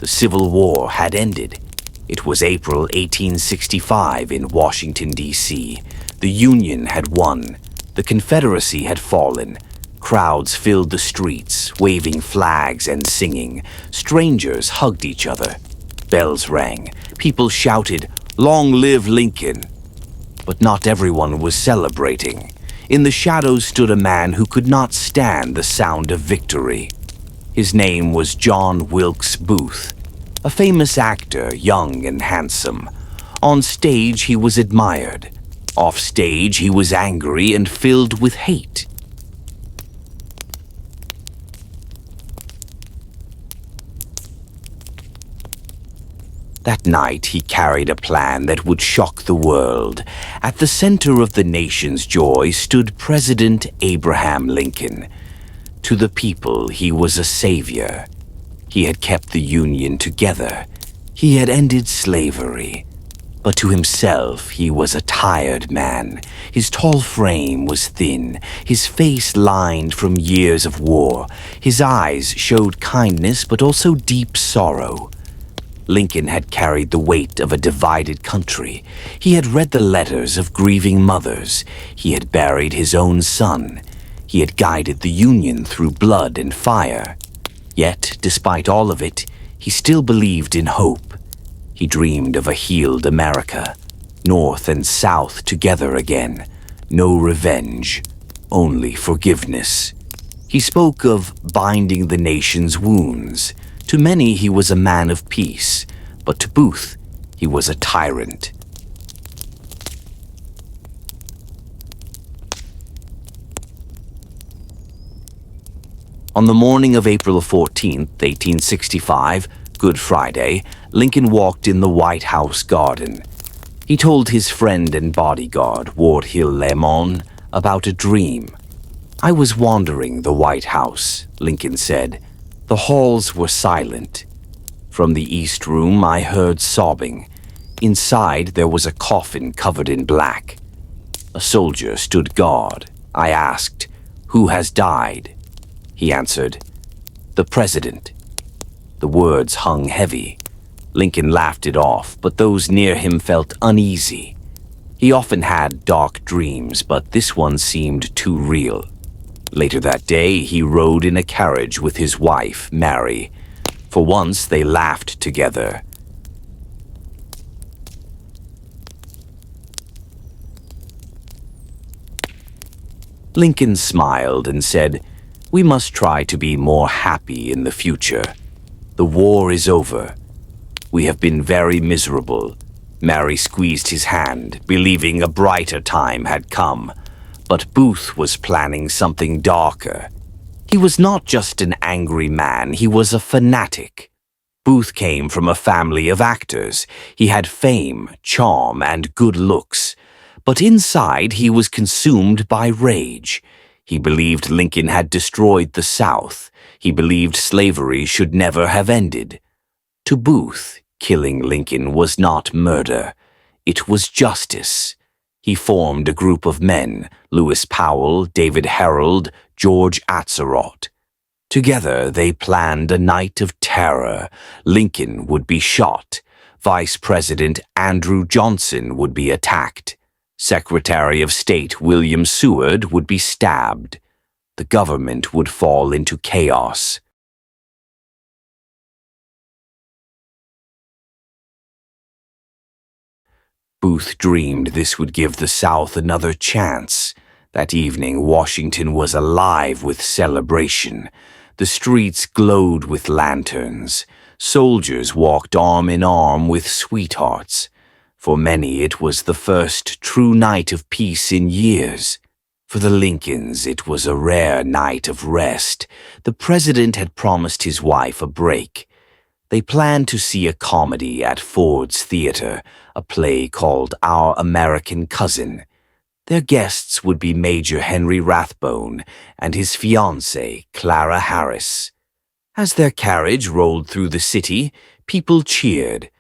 Civil War had ended. It was April 1865 in Washington, D.C. The Union had won. The Confederacy had fallen. Crowds filled the streets, waving flags and singing. Strangers hugged each other. Bells rang. People shouted, "Long live Lincoln!" But not everyone was celebrating. In the shadows stood a man who could not stand the sound of victory. His name was John Wilkes Booth, a famous actor, young and handsome. On stage, he was admired. Off stage, he was angry and filled with hate. That night, he carried a plan that would shock the world. At the center of the nation's joy stood President Abraham Lincoln. To the people, he was a savior. He had kept the Union together. He had ended slavery. But to himself, he was a tired man. His tall frame was thin, his face lined from years of war. His eyes showed kindness, but also deep sorrow. Lincoln had carried the weight of a divided country. He had read the letters of grieving mothers. He had buried his own son. He had guided the Union through blood and fire. Yet, despite all of it, he still believed in hope. He dreamed of a healed America, North and South together again. No revenge, only forgiveness. He spoke of binding the nation's wounds. To many, he was a man of peace, but to Booth, he was a tyrant. On the morning of April 14th, 1865, Good Friday, Lincoln walked in the White House garden. He told his friend and bodyguard, Ward Hill Lemon, about a dream. "I was wandering the White House," Lincoln said. "The halls were silent. From the East Room, I heard sobbing. Inside, there was a coffin covered in black. A soldier stood guard. I asked, 'Who has died?' He answered, 'The President.' The words hung heavy. Lincoln laughed it off, but those near him felt uneasy. He often had dark dreams, but this one seemed too real. Later that day, he rode in a carriage with his wife, Mary. For once, they laughed together. Lincoln smiled and said, "We must try to be more happy in the future. The war is over. We have been very miserable." Mary squeezed his hand, believing a brighter time had come. But Booth was planning something darker. He was not just an angry man, he was a fanatic. Booth came from a family of actors. He had fame, charm, and good looks. But inside he was consumed by rage. He believed Lincoln had destroyed the South. He believed slavery should never have ended. To Booth, killing Lincoln was not murder. It was justice. He formed a group of men, Lewis Powell, David Harold, George Atzerodt. Together they planned a night of terror. Lincoln would be shot. Vice President Andrew Johnson would be attacked. Secretary of State William Seward would be stabbed. The government would fall into chaos. Booth dreamed this would give the South another chance. That evening, Washington was alive with celebration. The streets glowed with lanterns. Soldiers walked arm in arm with sweethearts. For many, it was the first true night of peace in years. For the Lincolns, it was a rare night of rest. The president had promised his wife a break. They planned to see a comedy at Ford's Theater, a play called Our American Cousin. Their guests would be Major Henry Rathbone and his fiancée, Clara Harris. As their carriage rolled through the city, people cheered.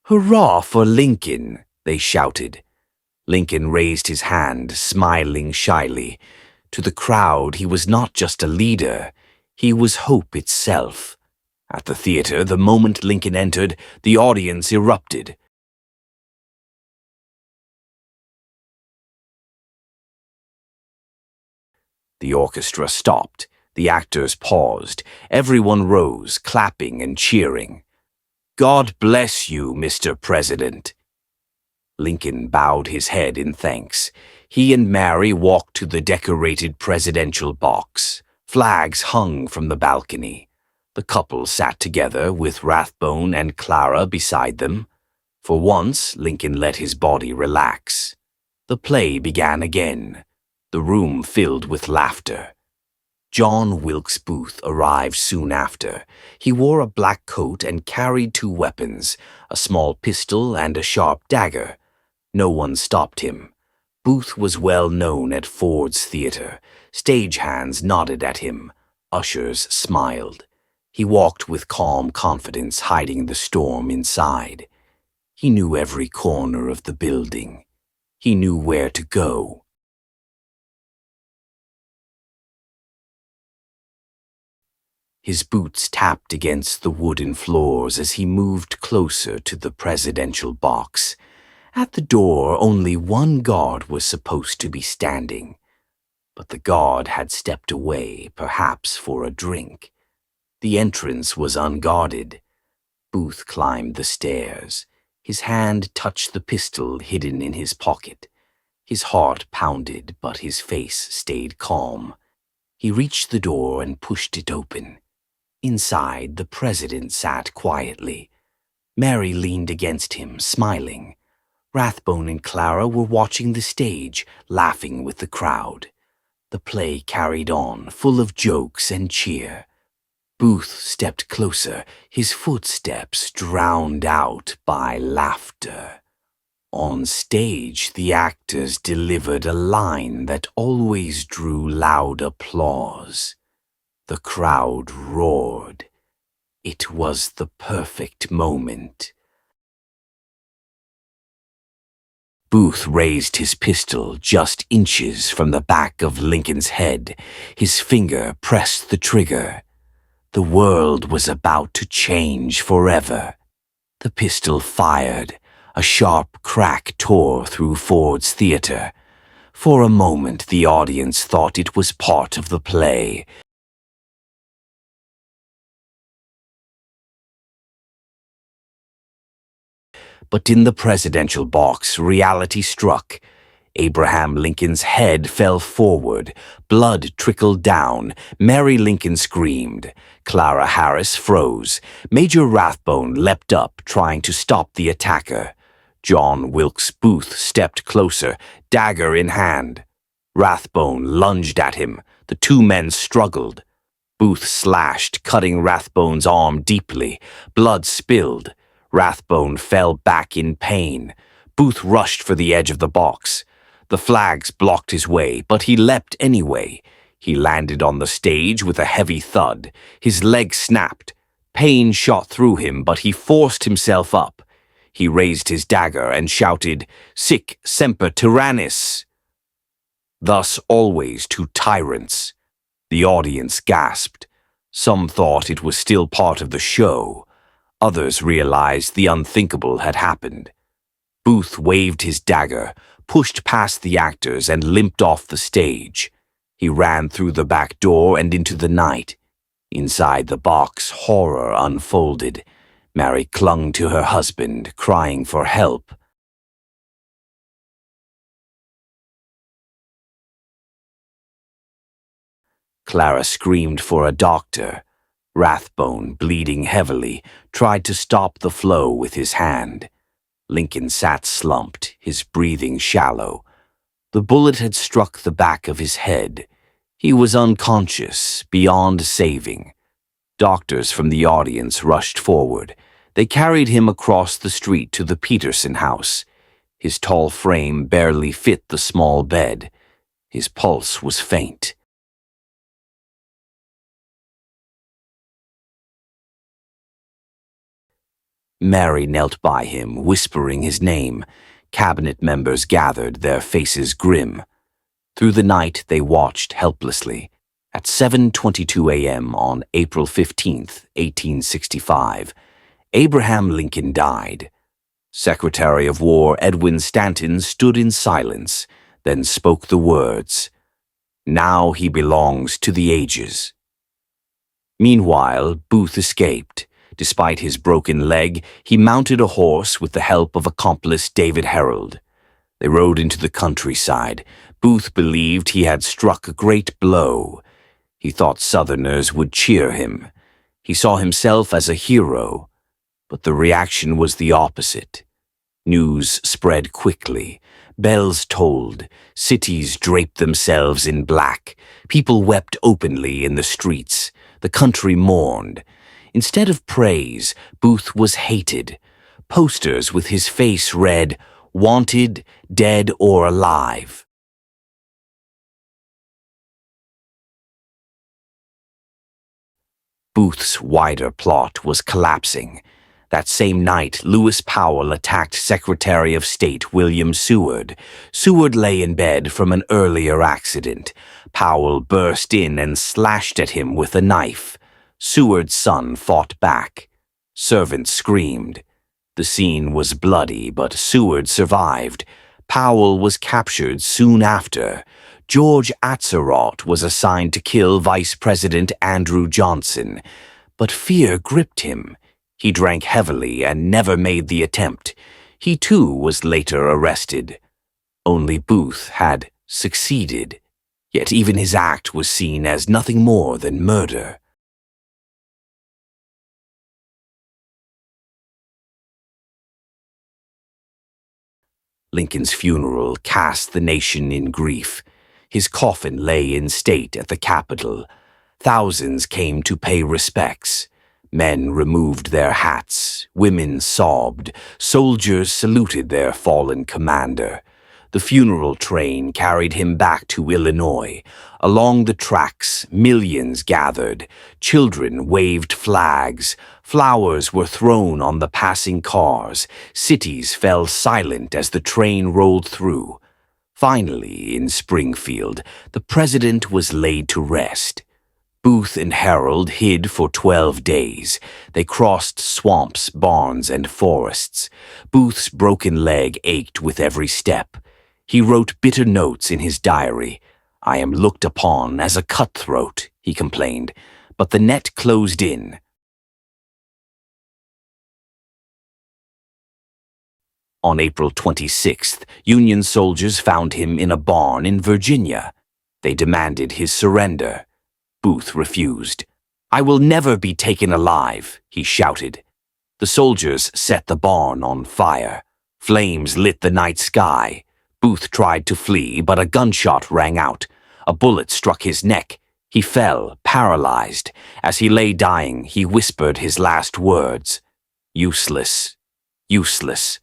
"Hurrah for Lincoln!" they shouted. Lincoln raised his hand, smiling shyly. To the crowd, he was not just a leader, he was hope itself. At the theater, the moment Lincoln entered, the audience erupted. The orchestra stopped. The actors paused. Everyone rose, clapping and cheering. "God bless you, Mr. President." Lincoln bowed his head in thanks. He and Mary walked to the decorated presidential box. Flags hung from the balcony. The couple sat together with Rathbone and Clara beside them. For once, Lincoln let his body relax. The play began again. The room filled with laughter. John Wilkes Booth arrived soon after. He wore a black coat and carried two weapons, a small pistol and a sharp dagger. No one stopped him. Booth was well known at Ford's Theater. Stagehands nodded at him. Ushers smiled. He walked with calm confidence, hiding the storm inside. He knew every corner of the building. He knew where to go. His boots tapped against the wooden floors as he moved closer to the presidential box. At the door, only one guard was supposed to be standing. But the guard had stepped away, perhaps for a drink. The entrance was unguarded. Booth climbed the stairs. His hand touched the pistol hidden in his pocket. His heart pounded, but his face stayed calm. He reached the door and pushed it open. Inside, the president sat quietly. Mary leaned against him, smiling. Rathbone and Clara were watching the stage, laughing with the crowd. The play carried on, full of jokes and cheer. Booth stepped closer, his footsteps drowned out by laughter. On stage, the actors delivered a line that always drew loud applause. The crowd roared. It was the perfect moment. Booth raised his pistol just inches from the back of Lincoln's head. His finger pressed the trigger. The world was about to change forever. The pistol fired. A sharp crack tore through Ford's Theater. For a moment, the audience thought it was part of the play. But in the presidential box, reality struck. Abraham Lincoln's head fell forward. Blood trickled down. Mary Lincoln screamed. Clara Harris froze. Major Rathbone leapt up, trying to stop the attacker. John Wilkes Booth stepped closer, dagger in hand. Rathbone lunged at him. The two men struggled. Booth slashed, cutting Rathbone's arm deeply. Blood spilled. Rathbone fell back in pain. Booth rushed for the edge of the box. The flags blocked his way, but he leapt anyway. He landed on the stage with a heavy thud. His leg snapped. Pain shot through him, but he forced himself up. He raised his dagger and shouted, "Sic semper tyrannis!" Thus always to tyrants. The audience gasped. Some thought it was still part of the show. Others realized the unthinkable had happened. Booth waved his dagger, pushed past the actors, and limped off the stage. He ran through the back door and into the night. Inside the box, horror unfolded. Mary clung to her husband, crying for help. Clara screamed for a doctor. Rathbone, bleeding heavily, tried to stop the flow with his hand. Lincoln sat slumped, his breathing shallow. The bullet had struck the back of his head. He was unconscious, beyond saving. Doctors from the audience rushed forward. They carried him across the street to the Peterson house. His tall frame barely fit the small bed. His pulse was faint. Mary knelt by him, whispering his name. Cabinet members gathered, their faces grim. Through the night they watched helplessly. At 7:22 a.m. on April 15th, 1865, Abraham Lincoln died. Secretary of War Edwin Stanton stood in silence, then spoke the words, "Now he belongs to the ages." Meanwhile, Booth escaped. Despite his broken leg, he mounted a horse with the help of accomplice David Herold. They rode into the countryside. Booth believed he had struck a great blow. He thought Southerners would cheer him. He saw himself as a hero, but the reaction was the opposite. News spread quickly. Bells tolled. Cities draped themselves in black. People wept openly in the streets. The country mourned. Instead of praise, Booth was hated. Posters with his face read, "Wanted, dead or alive." Booth's wider plot was collapsing. That same night, Lewis Powell attacked Secretary of State William Seward. Seward lay in bed from an earlier accident. Powell burst in and slashed at him with a knife. Seward's son fought back. Servants screamed. The scene was bloody, but Seward survived. Powell was captured soon after. George Atzerodt was assigned to kill Vice President Andrew Johnson, but fear gripped him. He drank heavily and never made the attempt. He too was later arrested. Only Booth had succeeded, yet even his act was seen as nothing more than murder. Lincoln's funeral cast the nation in grief. His coffin lay in state at the Capitol. Thousands came to pay respects. Men removed their hats, women sobbed, soldiers saluted their fallen commander. The funeral train carried him back to Illinois. Along the tracks, millions gathered. Children waved flags. Flowers were thrown on the passing cars. Cities fell silent as the train rolled through. Finally, in Springfield, the president was laid to rest. Booth and Herold hid for 12 days. They crossed swamps, barns, and forests. Booth's broken leg ached with every step. He wrote bitter notes in his diary. "I am looked upon as a cutthroat," he complained, but the net closed in. On April 26th, Union soldiers found him in a barn in Virginia. They demanded his surrender. Booth refused. "I will never be taken alive," he shouted. The soldiers set the barn on fire. Flames lit the night sky. Booth tried to flee, but a gunshot rang out. A bullet struck his neck. He fell, paralyzed. As he lay dying, he whispered his last words, "Useless, useless."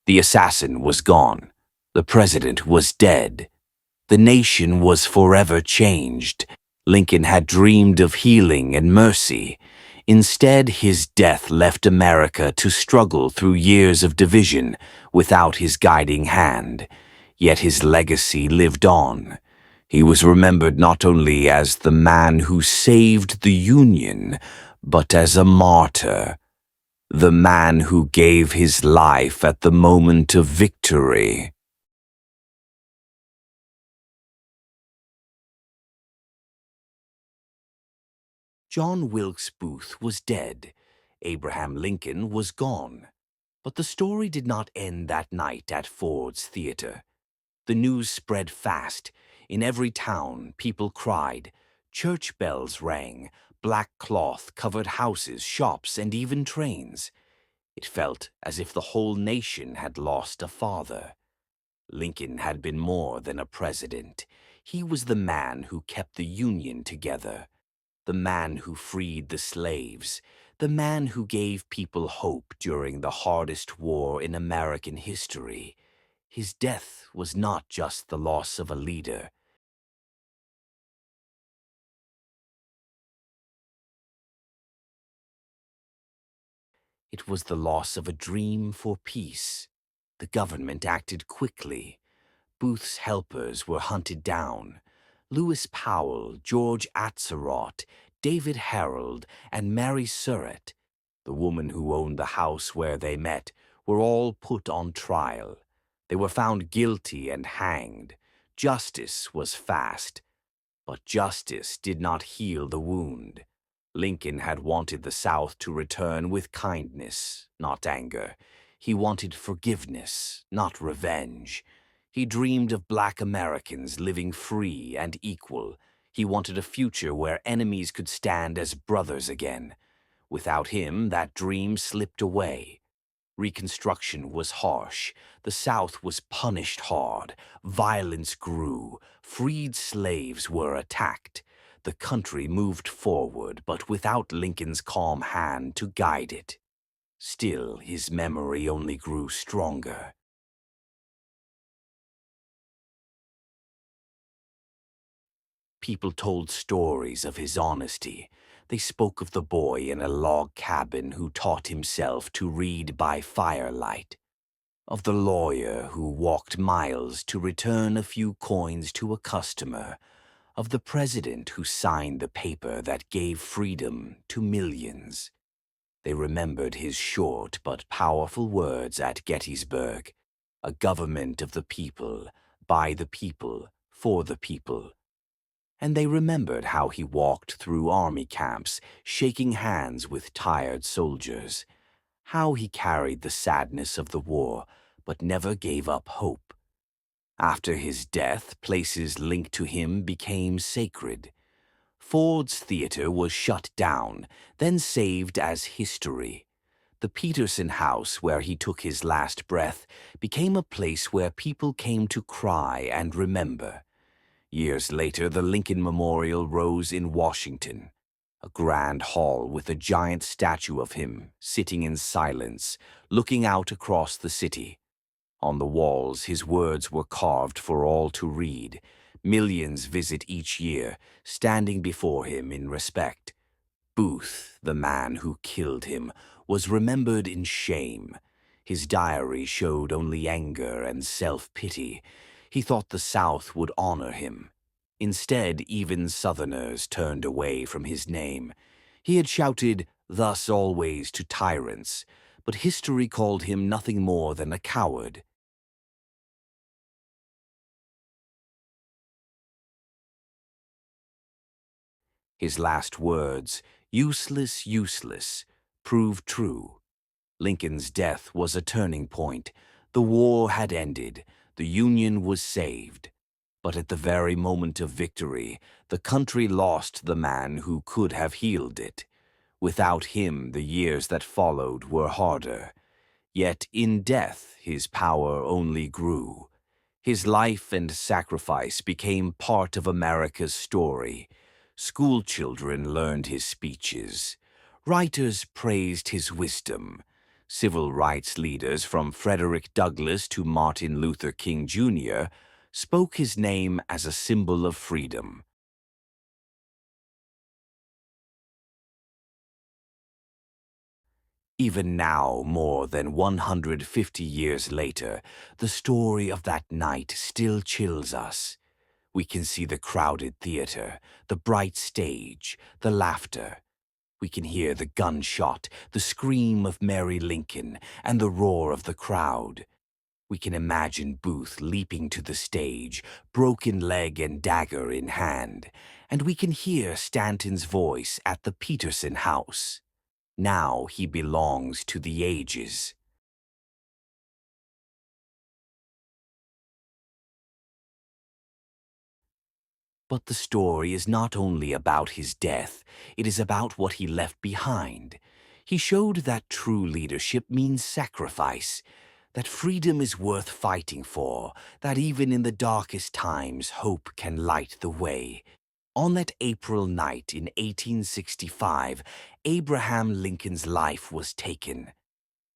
The assassin was gone. The president was dead. The nation was forever changed. Lincoln had dreamed of healing and mercy. Instead, his death left America to struggle through years of division without his guiding hand. Yet his legacy lived on. He was remembered not only as the man who saved the Union, but as a martyr. The man who gave his life at the moment of victory. John Wilkes Booth was dead. Abraham Lincoln was gone. But the story did not end that night at Ford's Theater. The news spread fast. In every town, people cried. Church bells rang. Black cloth covered houses, shops, and even trains. It felt as if the whole nation had lost a father. Lincoln had been more than a president. He was the man who kept the Union together, the man who freed the slaves, the man who gave people hope during the hardest war in American history. His death was not just the loss of a leader. It was the loss of a dream for peace. The government acted quickly. Booth's helpers were hunted down. Lewis Powell, George Atzerodt, David Harold, and Mary Surratt, the woman who owned the house where they met, were all put on trial. They were found guilty and hanged. Justice was fast, but justice did not heal the wound. Lincoln had wanted the South to return with kindness, not anger. He wanted forgiveness, not revenge. He dreamed of black Americans living free and equal. He wanted a future where enemies could stand as brothers again. Without him, that dream slipped away. Reconstruction was harsh. The South was punished hard. Violence grew. Freed slaves were attacked. The country moved forward, but without Lincoln's calm hand to guide it. Still, his memory only grew stronger. People told stories of his honesty. They spoke of the boy in a log cabin who taught himself to read by firelight, of the lawyer who walked miles to return a few coins to a customer, of the president who signed the paper that gave freedom to millions. They remembered his short but powerful words at Gettysburg: a government of the people, by the people, for the people. And they remembered how he walked through army camps, shaking hands with tired soldiers, how he carried the sadness of the war, but never gave up hope. After his death, places linked to him became sacred. Ford's Theater was shut down, then saved as history. The Peterson House, where he took his last breath, became a place where people came to cry and remember. Years later, the Lincoln Memorial rose in Washington, a grand hall with a giant statue of him sitting in silence, looking out across the city. On the walls, his words were carved for all to read. Millions visit each year, standing before him in respect. Booth, the man who killed him, was remembered in shame. His diary showed only anger and self-pity. He thought the South would honor him. Instead, even Southerners turned away from his name. He had shouted, "Thus always," to tyrants, but history called him nothing more than a coward. His last words, "Useless, useless," proved true. Lincoln's death was a turning point. The war had ended. The Union was saved. But at the very moment of victory, the country lost the man who could have healed it. Without him, the years that followed were harder. Yet in death, his power only grew. His life and sacrifice became part of America's story. School children learned his speeches. Writers praised his wisdom. Civil rights leaders, from Frederick Douglass to Martin Luther King Jr., spoke his name as a symbol of freedom. Even now, more than 150 years later, the story of that night still chills us. We can see the crowded theater, the bright stage, the laughter. We can hear the gunshot, the scream of Mary Lincoln, and the roar of the crowd. We can imagine Booth leaping to the stage, broken leg and dagger in hand, and we can hear Stanton's voice at the Peterson House. Now he belongs to the ages. But the story is not only about his death, it is about what he left behind. He showed that true leadership means sacrifice, that freedom is worth fighting for, that even in the darkest times hope can light the way. On that April night in 1865, Abraham Lincoln's life was taken.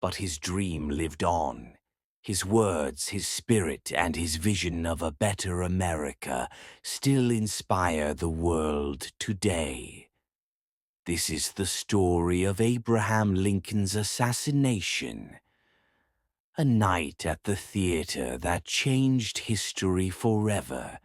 But his dream lived on. His words, his spirit, and his vision of a better America still inspire the world today. This is the story of Abraham Lincoln's assassination. A night at the theater that changed history forever.